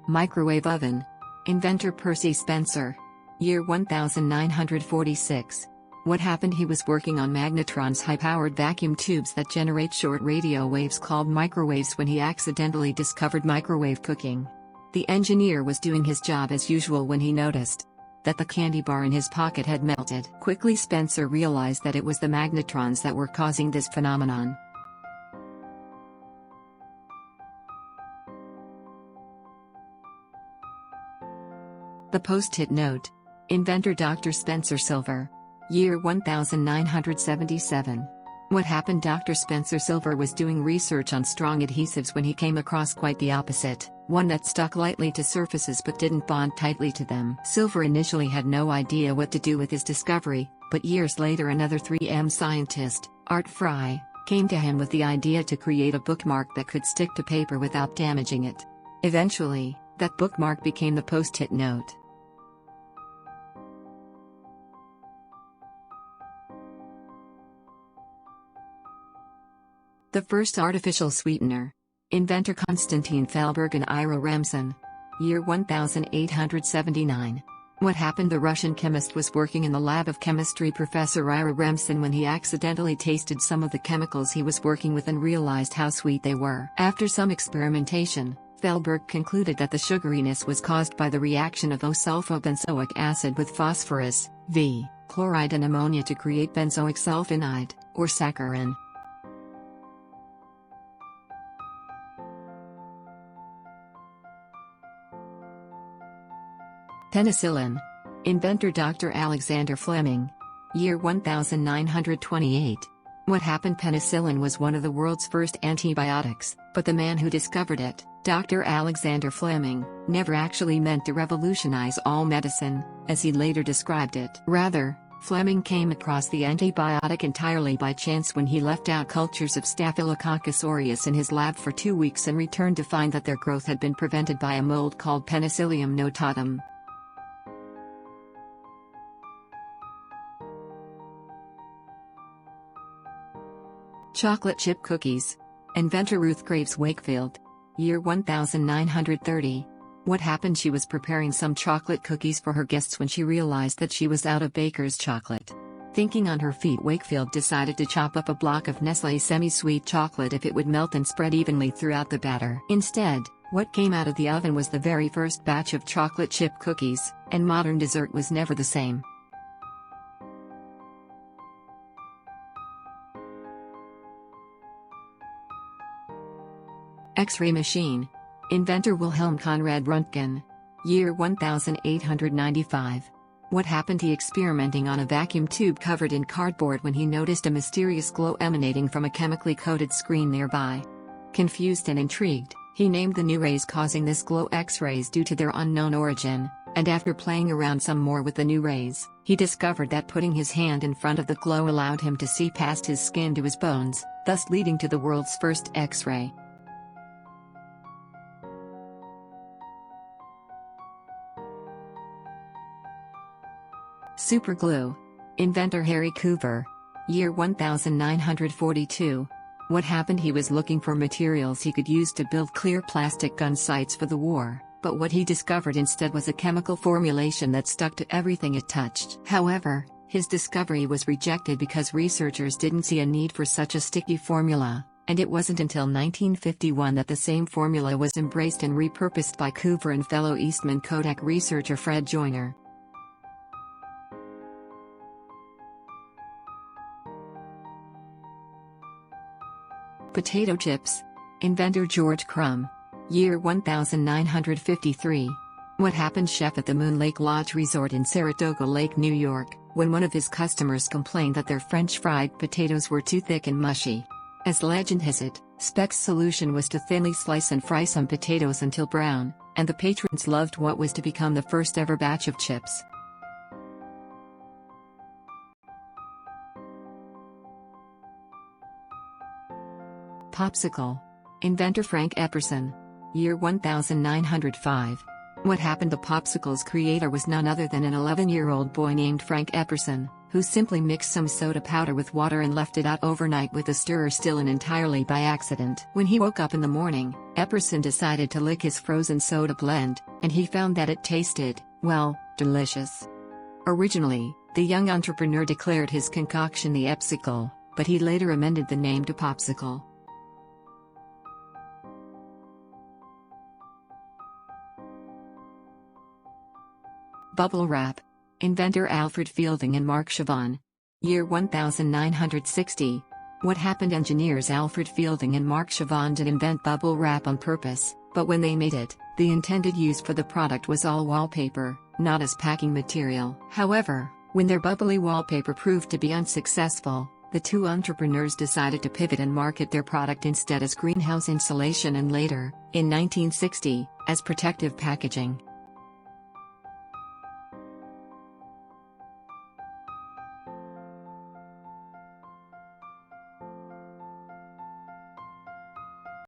Microwave oven. Inventor Percy Spencer. Year 1946. What happened? He was working on magnetrons, high-powered vacuum tubes that generate short radio waves called microwaves, when he accidentally discovered microwave cooking. The engineer was doing his job as usual when he noticed that the candy bar in his pocket had melted. Quickly, Spencer realized that it was the magnetrons that were causing this phenomenon. The post-it note. Inventor Dr. Spencer Silver. Year 1977. What happened? Dr. Spencer Silver was doing research on strong adhesives when he came across quite the opposite, one that stuck lightly to surfaces but didn't bond tightly to them. Silver initially had no idea what to do with his discovery, but years later another 3M scientist, Art Fry, came to him with the idea to create a bookmark that could stick to paper without damaging it. Eventually, that bookmark became the post-it note. The first artificial sweetener. Inventor Konstantin Fellberg and Ira Remsen. Year 1879. What happened? The Russian chemist was working in the lab of chemistry Professor Ira Remsen when he accidentally tasted some of the chemicals he was working with and realized how sweet they were. After some experimentation, Fellberg concluded that the sugariness was caused by the reaction of O-sulfobenzoic acid with phosphorus, V, chloride and ammonia to create benzoic sulfonide, or saccharin. Penicillin. Inventor Dr. Alexander Fleming. Year 1928. What happened? Penicillin was one of the world's first antibiotics, but the man who discovered it, Dr. Alexander Fleming, never actually meant to revolutionize all medicine, as he later described it. Rather, Fleming came across the antibiotic entirely by chance when he left out cultures of Staphylococcus aureus in his lab for 2 weeks and returned to find that their growth had been prevented by a mold called Penicillium notatum. Chocolate chip cookies. Inventor Ruth Graves Wakefield. Year 1930. What happened? She was preparing some chocolate cookies for her guests when she realized that she was out of baker's chocolate. Thinking on her feet, Wakefield decided to chop up a block of Nestlé semi-sweet chocolate if it would melt and spread evenly throughout the batter. Instead, what came out of the oven was the very first batch of chocolate chip cookies, and modern dessert was never the same. X-ray machine. Inventor Wilhelm Conrad Röntgen. Year 1895. What happened? He experimenting on a vacuum tube covered in cardboard when he noticed a mysterious glow emanating from a chemically coated screen nearby. Confused and intrigued, he named the new rays causing this glow X-rays due to their unknown origin, and after playing around some more with the new rays, he discovered that putting his hand in front of the glow allowed him to see past his skin to his bones, thus leading to the world's first X-ray. Superglue. Inventor Harry Coover. Year 1942. What happened? He was looking for materials he could use to build clear plastic gun sights for the war, but what he discovered instead was a chemical formulation that stuck to everything it touched. However, his discovery was rejected because researchers didn't see a need for such a sticky formula, and it wasn't until 1951 that the same formula was embraced and repurposed by Coover and fellow Eastman Kodak researcher Fred Joyner. Potato chips. Inventor George Crumb. Year 1953. What happened? Chef at the Moon Lake Lodge Resort in Saratoga Lake, New York, when one of his customers complained that their French fried potatoes were too thick and mushy. As legend has it, Speck's solution was to thinly slice and fry some potatoes until brown, and the patrons loved what was to become the first ever batch of chips. Popsicle. Inventor Frank Epperson. Year 1905. What happened? The Popsicle's creator was none other than an 11-year-old boy named Frank Epperson, who who simply mixed some soda powder with water and left it out overnight with the stirrer still in entirely by accident. When he woke up in the morning, Epperson decided to lick his frozen soda blend, and he found that it tasted, well, delicious. Originally, the young entrepreneur declared his concoction the Epsicle, but he later amended the name to Popsicle. Bubble wrap. Inventor Alfred Fielding and Mark Chavon. Year 1960. What happened? Engineers Alfred Fielding and Mark Chavon did invent bubble wrap on purpose, but when they made it, the intended use for the product was all wallpaper, not as packing material. However, when their bubbly wallpaper proved to be unsuccessful, the two entrepreneurs decided to pivot and market their product instead as greenhouse insulation and later, in 1960, as protective packaging.